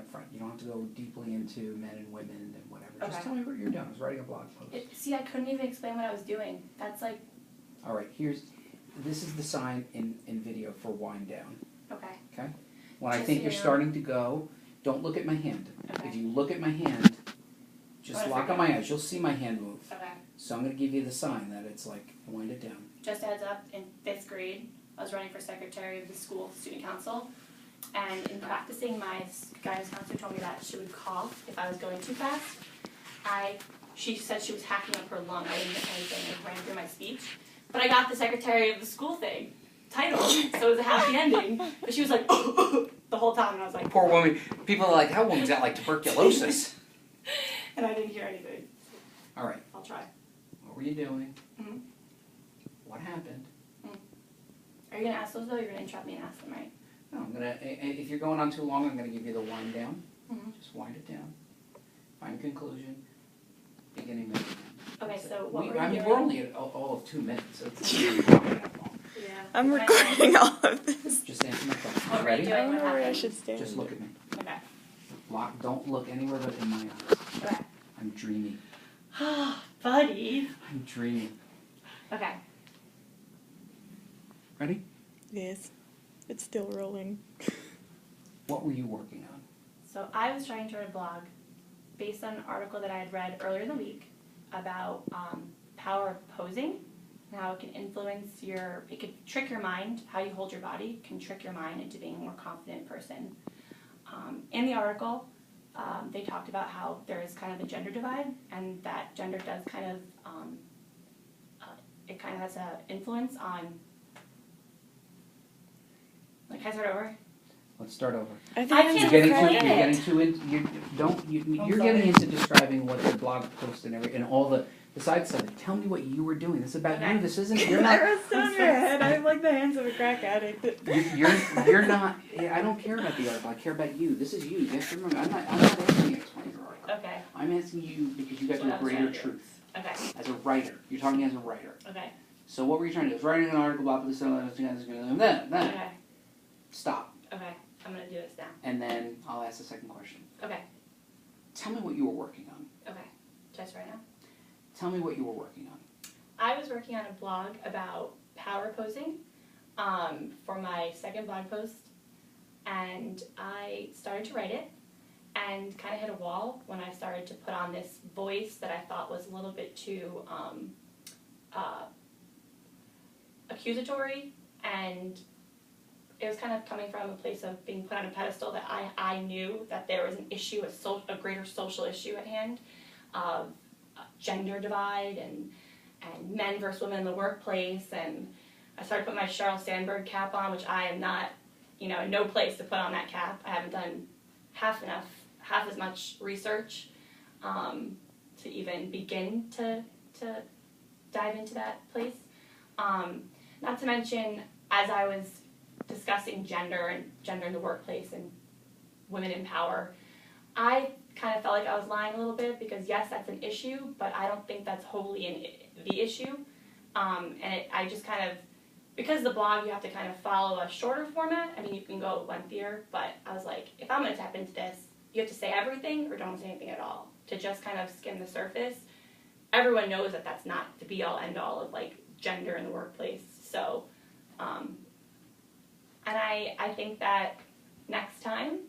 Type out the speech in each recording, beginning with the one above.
up front. You don't have to go deeply into men and women and whatever. Okay. Just tell me what you're doing. I was writing a blog post. See, I couldn't even explain what I was doing. That's like, All right, this is the sign in video for wind down. okay. Okay? When I Just think so you're you know. starting to go, don't look at my hand. Okay. If you look at my hand, just What if lock I on my eyes. You'll see my hand move. Okay. So I'm going to give you the sign that it's like, wind it down. Just a heads up, in 5th grade, I was running for secretary of the school student council, and in practicing, my guidance counselor told me that she would cough if I was going too fast. She said she was hacking up her lung. I didn't get anything, it ran through my speech. But I got the secretary of the school thing title, so it was a happy ending. But she was like, the whole time, and I was like, Poor woman. People are like, that woman's got like tuberculosis. and I didn't hear anything. All right. I'll try. What were you doing? Mhm. What happened? Are you gonna ask those though? You're gonna interrupt me and ask them, right? No, I'm gonna. If you're going on too long, I'm gonna give you the wind down. Mhm. Just wind it down. Find conclusion. Beginning, middle, end. Okay, That's it. so what were you I mean, doing? we're only at all of 2 minutes, so it's not that long. Yeah. I'm Can I- recording all of this. Just answer my question. What were you Ready? doing? I don't What know where I happened? should stand. Just look at me. Okay. Don't look anywhere but in my eyes. Okay. I'm dreaming. Buddy. I'm dreaming. Okay. Ready? Yes. It's still rolling. What were you working on? So I was trying to write a blog based on an article that I had read earlier in the week about power of posing and how it can influence it can trick your mind, how you hold your body can trick your mind into being a more confident person. In the article, they talked about how there is kind of a gender divide and that gender does kind of, it kind of has an influence on, can I start over? Let's start over. I think I I'm can't You're explain getting it. too in. You're sorry. getting into describing what the blog post and all the side stuff. Tell me what you were doing. This is about Okay. you. This isn't. You're not. I rest on your head. I'm like the hands of a crack addict. You're not. I don't care about the article. I care about you. This is you. You have to remember. I'm not asking you to explain your article. Okay. I'm asking you because you got to What a I was greater trying to do. truth. Okay. As a writer, you're talking as a writer. Okay. So what were you trying to do? I was writing an article about this. Then Okay. stop, Okay. I'm gonna do this now. and then I'll ask the second question. Okay. Tell me what you were working on. Okay. Just right now. Tell me what you were working on. I was working on a blog about power posing for my second blog post, and I started to write it and kind of hit a wall when I started to put on this voice that I thought was a little bit too accusatory, and it was kind of coming from a place of being put on a pedestal that I knew that there was an issue, a greater social issue at hand of gender divide and men versus women in the workplace, and I started putting my Sheryl Sandberg cap on, which I am not, in no place to put on that cap. I haven't done half as much research to even begin to dive into that place. Not to mention, as I was discussing gender in the workplace and women in power, I kind of felt like I was lying a little bit because yes, that's an issue, but I don't think that's wholly the issue. I just kind of, because the blog you have to kind of follow a shorter format. I mean, you can go lengthier, but I was like, if I'm going to tap into this, you have to say everything or don't say anything at all to just kind of skim the surface. Everyone knows that that's not the be-all, end-all of like gender in the workplace. So, and I think that next time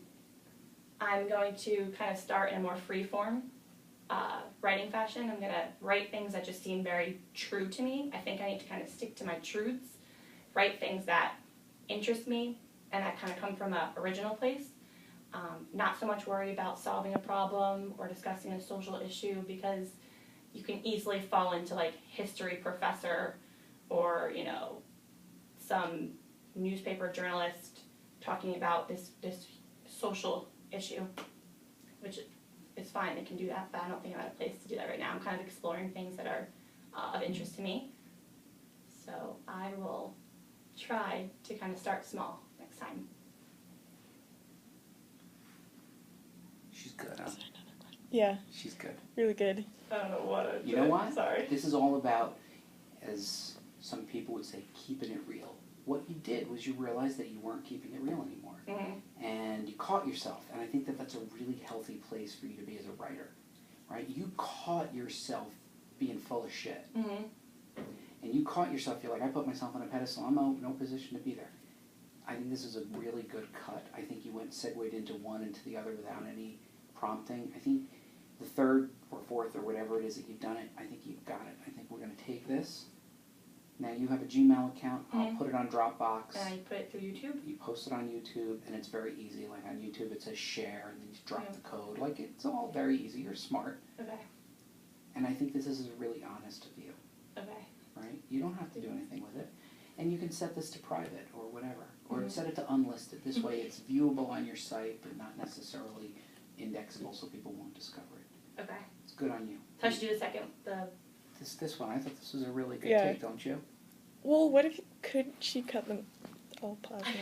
I'm going to kind of start in a more free-form writing fashion. I'm going to write things that just seem very true to me. I think I need to kind of stick to my truths, write things that interest me, and that kind of come from an original place. Not so much worry about solving a problem or discussing a social issue because you can easily fall into like history professor or, some newspaper journalist talking about this social issue, which is fine, they can do that, but I don't think I'm at a place to do that right now. I'm kind of exploring things that are of interest to me. So I will try to kind of start small next time. She's good, huh? Yeah, She's good. really good. I don't know what You know what? Sorry. This is all about, as some people would say, keeping it real. what you did was you realized that you weren't keeping it real anymore. Mm-hmm. And you caught yourself. And I think that that's a really healthy place for you to be as a writer, right? You caught yourself being full of shit. Mm-hmm. And you caught yourself, you're like, I put myself on a pedestal, I'm no position to be there. I think this is a really good cut. I think you segued into one into the other without any prompting. I think the third or fourth or whatever it is that you've done it, I think you've got it. I think we're going to take this. Now you have a Gmail account. I'll put it on Dropbox. And I put it through YouTube. You post it on YouTube, and it's very easy. Like on YouTube, it says share, and then you drop the code. Like it's all very easy. You're smart. Okay. And I think this is really honest of you, Okay. right? You don't have to do anything with it. And you can set this to private or whatever. Or set it to unlisted. This way it's viewable on your site, but not necessarily indexable so people won't discover it. Okay. It's good on you. So I should do the second, This one, I thought this was a really good Yeah. take, don't you? Well, what if could she cut them? I'll pause now.